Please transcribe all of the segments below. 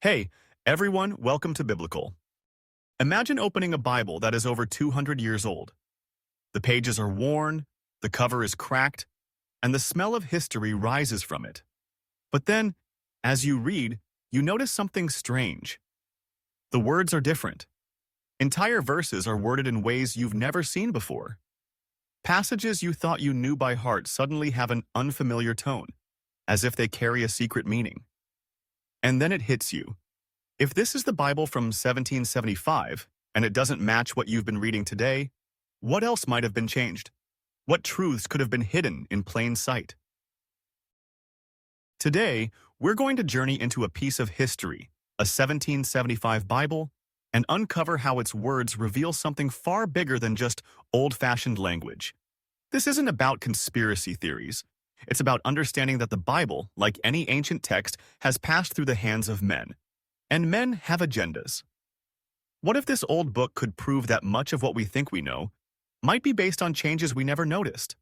Hey, everyone, welcome to Biblical. Imagine opening a Bible that is over 200 years old. The pages are worn, the cover is cracked, and the smell of history rises from it. But then, as you read, you notice something strange. The words are different. Entire verses are worded in ways you've never seen before. Passages you thought you knew by heart suddenly have an unfamiliar tone, as if they carry a secret meaning. And then it hits you. If this is the Bible from 1775, and it doesn't match what you've been reading today, what else might have been changed? What truths could have been hidden in plain sight? Today, we're going to journey into a piece of history, a 1775 Bible, and uncover how its words reveal something far bigger than just old-fashioned language. This isn't about conspiracy theories. It's about understanding that the Bible, like any ancient text, has passed through the hands of men. And men have agendas. What if this old book could prove that much of what we think we know might be based on changes we never noticed?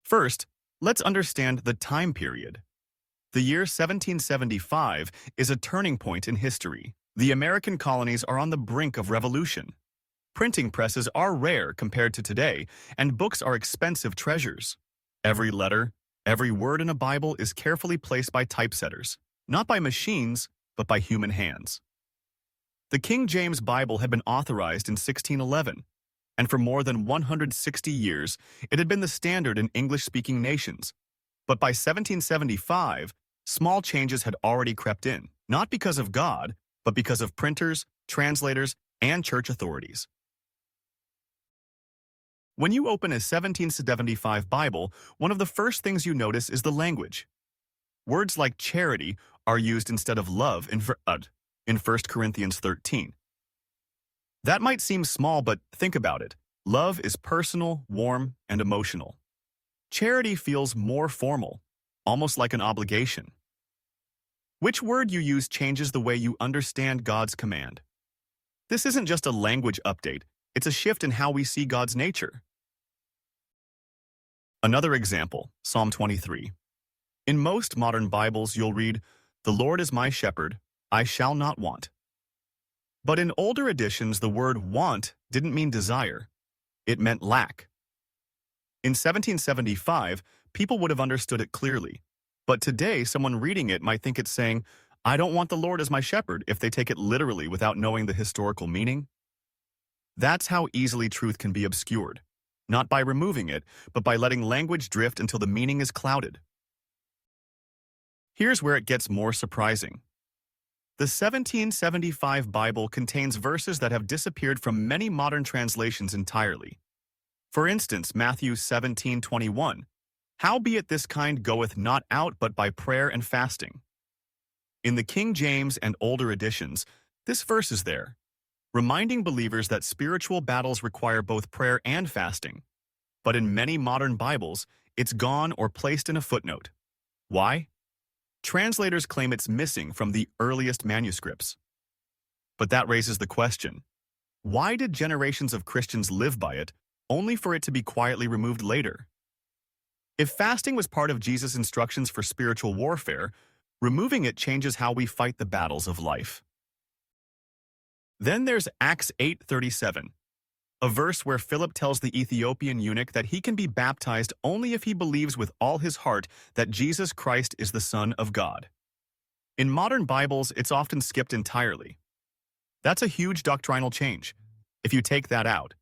First, let's understand the time period. The year 1775 is a turning point in history. The American colonies are on the brink of revolution. Printing presses are rare compared to today, and books are expensive treasures. Every letter, every word in a Bible is carefully placed by typesetters, not by machines, but by human hands. The King James Bible had been authorized in 1611, and for more than 160 years, it had been the standard in English-speaking nations. But by 1775, small changes had already crept in, not because of God, but because of printers, translators, and church authorities. When you open a 1775 Bible, one of the first things you notice is the language. Words like charity are used instead of love in 1 Corinthians 13. That might seem small, but think about it. Love is personal, warm, and emotional. Charity feels more formal, almost like an obligation. Which word you use changes the way you understand God's command. This isn't just a language update, it's a shift in how we see God's nature. Another example, Psalm 23. In most modern Bibles, you'll read, "The Lord is my shepherd, I shall not want." But in older editions, the word want didn't mean desire. It meant lack. In 1775, people would have understood it clearly. But today, someone reading it might think it's saying, "I don't want the Lord as my shepherd," if they take it literally without knowing the historical meaning. That's how easily truth can be obscured. Not by removing it, but by letting language drift until the meaning is clouded. Here's where it gets more surprising. The 1775 Bible contains verses that have disappeared from many modern translations entirely. For instance, Matthew 17:21, "Howbeit this kind goeth not out but by prayer and fasting." In the King James and older editions, this verse is there, reminding believers that spiritual battles require both prayer and fasting. But in many modern Bibles, it's gone or placed in a footnote. Why? Translators claim it's missing from the earliest manuscripts. But that raises the question, why did generations of Christians live by it, only for it to be quietly removed later? If fasting was part of Jesus' instructions for spiritual warfare, removing it changes how we fight the battles of life. Then there's Acts 8:37, a verse where Philip tells the Ethiopian eunuch that he can be baptized only if he believes with all his heart that Jesus Christ is the Son of God. In modern Bibles, it's often skipped entirely. That's a huge doctrinal change. If you take that out,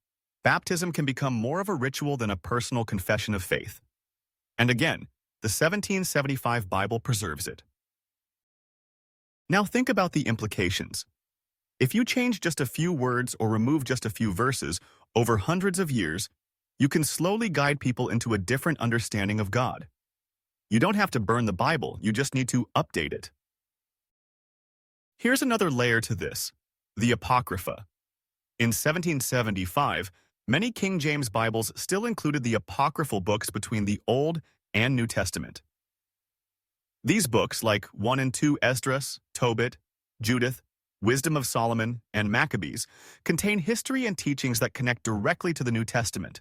baptism can become more of a ritual than a personal confession of faith. And again, the 1775 Bible preserves it. Now think about the implications. If you change just a few words or remove just a few verses over hundreds of years, you can slowly guide people into a different understanding of God. You don't have to burn the Bible, you just need to update it. Here's another layer to this, the Apocrypha. In 1775, many King James Bibles still included the apocryphal books between the Old and New Testament. These books, like 1 and 2 Esdras, Tobit, Judith, Wisdom of Solomon, and Maccabees, contain history and teachings that connect directly to the New Testament.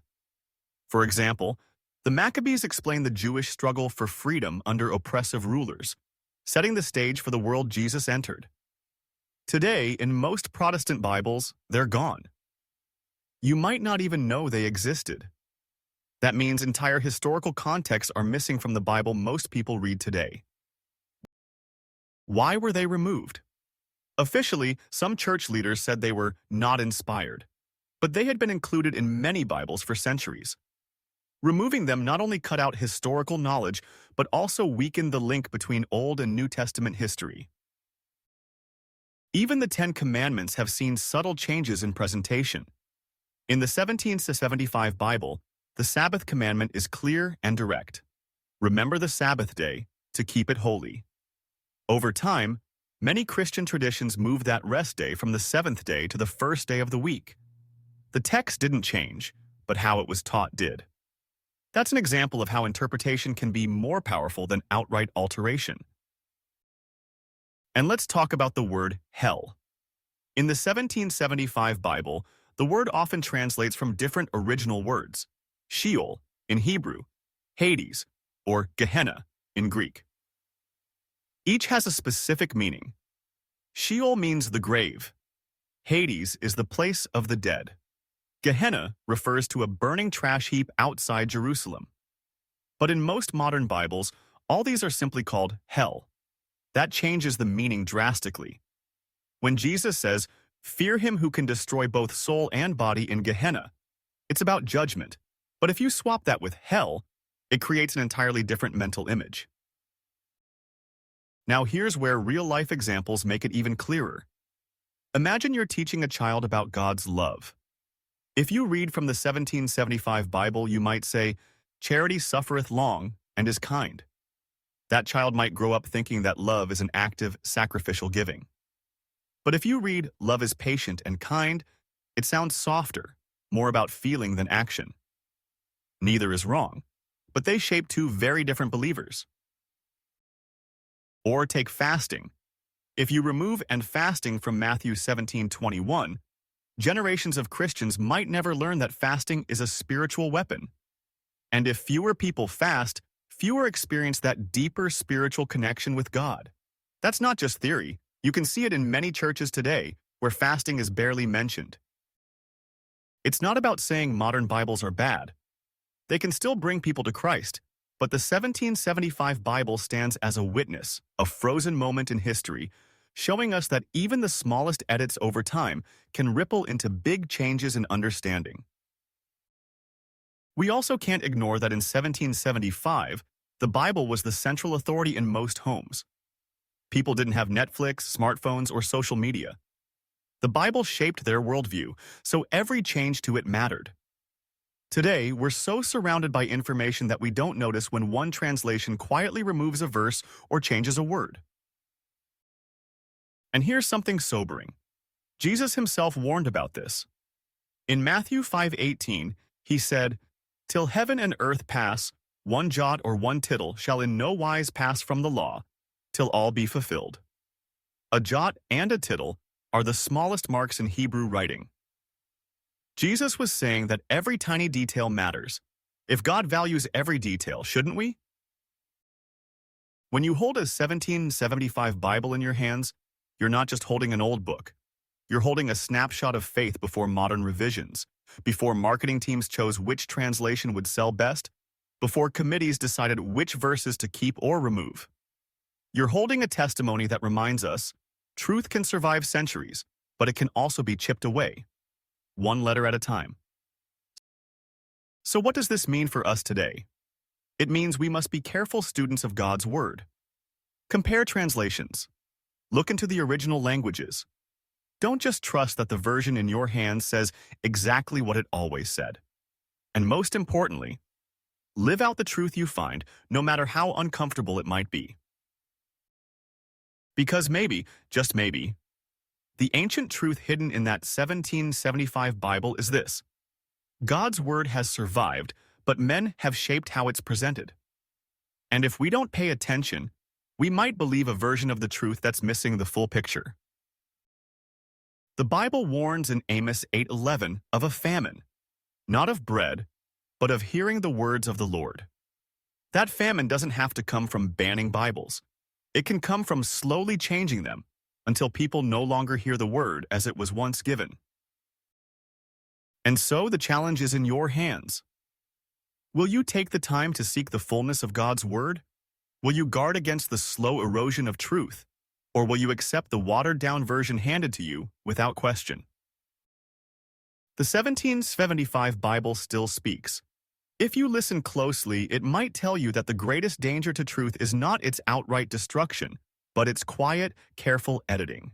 For example, the Maccabees explain the Jewish struggle for freedom under oppressive rulers, setting the stage for the world Jesus entered. Today, in most Protestant Bibles, they're gone. You might not even know they existed. That means entire historical contexts are missing from the Bible most people read today. Why were they removed? Officially, some church leaders said they were not inspired, but they had been included in many Bibles for centuries. Removing them not only cut out historical knowledge, but also weakened the link between Old and New Testament history. Even the Ten Commandments have seen subtle changes in presentation. In the 1775 Bible, the Sabbath commandment is clear and direct. Remember the Sabbath day to keep it holy. Over time, many Christian traditions moved that rest day from the seventh day to the first day of the week. The text didn't change, but how it was taught did. That's an example of how interpretation can be more powerful than outright alteration. And let's talk about the word hell. In the 1775 Bible, the word often translates from different original words: Sheol in Hebrew, Hades, or Gehenna in Greek. Each has a specific meaning. Sheol means the grave. Hades is the place of the dead. Gehenna refers to a burning trash heap outside Jerusalem. But in most modern Bibles, all these are simply called hell. That changes the meaning drastically. When Jesus says, "Fear him who can destroy both soul and body in Gehenna," it's about judgment. But if you swap that with hell, it creates an entirely different mental image. Now here's where real-life examples make it even clearer. Imagine you're teaching a child about God's love. If you read from the 1775 Bible, you might say, "Charity suffereth long and is kind." That child might grow up thinking that love is an active, sacrificial giving. But if you read, "Love is patient and kind," it sounds softer, more about feeling than action. Neither is wrong, but they shape two very different believers. Or take fasting. If you remove "and fasting" from Matthew 17:21, generations of Christians might never learn that fasting is a spiritual weapon. And if fewer people fast, fewer experience that deeper spiritual connection with God. That's not just theory. You can see it in many churches today, where fasting is barely mentioned. It's not about saying modern Bibles are bad. They can still bring people to Christ, but the 1775 Bible stands as a witness, a frozen moment in history, showing us that even the smallest edits over time can ripple into big changes in understanding. We also can't ignore that in 1775, the Bible was the central authority in most homes. People didn't have Netflix, smartphones, or social media. The Bible shaped their worldview, so every change to it mattered. Today, we're so surrounded by information that we don't notice when one translation quietly removes a verse or changes a word. And here's something sobering. Jesus himself warned about this. In Matthew 5:18, he said, "Till heaven and earth pass, one jot or one tittle shall in no wise pass from the law, till all be fulfilled." A jot and a tittle are the smallest marks in Hebrew writing. Jesus was saying that every tiny detail matters. If God values every detail, shouldn't we? When you hold a 1775 Bible in your hands, you're not just holding an old book. You're holding a snapshot of faith before modern revisions, before marketing teams chose which translation would sell best, before committees decided which verses to keep or remove. You're holding a testimony that reminds us, truth can survive centuries, but it can also be chipped away, one letter at a time. So what does this mean for us today? It means we must be careful students of God's Word. Compare translations. Look into the original languages. Don't just trust that the version in your hands says exactly what it always said. And most importantly, live out the truth you find, no matter how uncomfortable it might be. Because maybe, just maybe, the ancient truth hidden in that 1775 Bible is this: God's Word has survived, but men have shaped how it's presented. And if we don't pay attention, we might believe a version of the truth that's missing the full picture. The Bible warns in Amos 8:11 of a famine, not of bread, but of hearing the words of the Lord. That famine doesn't have to come from banning Bibles. It can come from slowly changing them until people no longer hear the word as it was once given. And so the challenge is in your hands. Will you take the time to seek the fullness of God's word? Will you guard against the slow erosion of truth? Or will you accept the watered-down version handed to you without question? The 1775 Bible still speaks. If you listen closely, it might tell you that the greatest danger to truth is not its outright destruction, but its quiet, careful editing.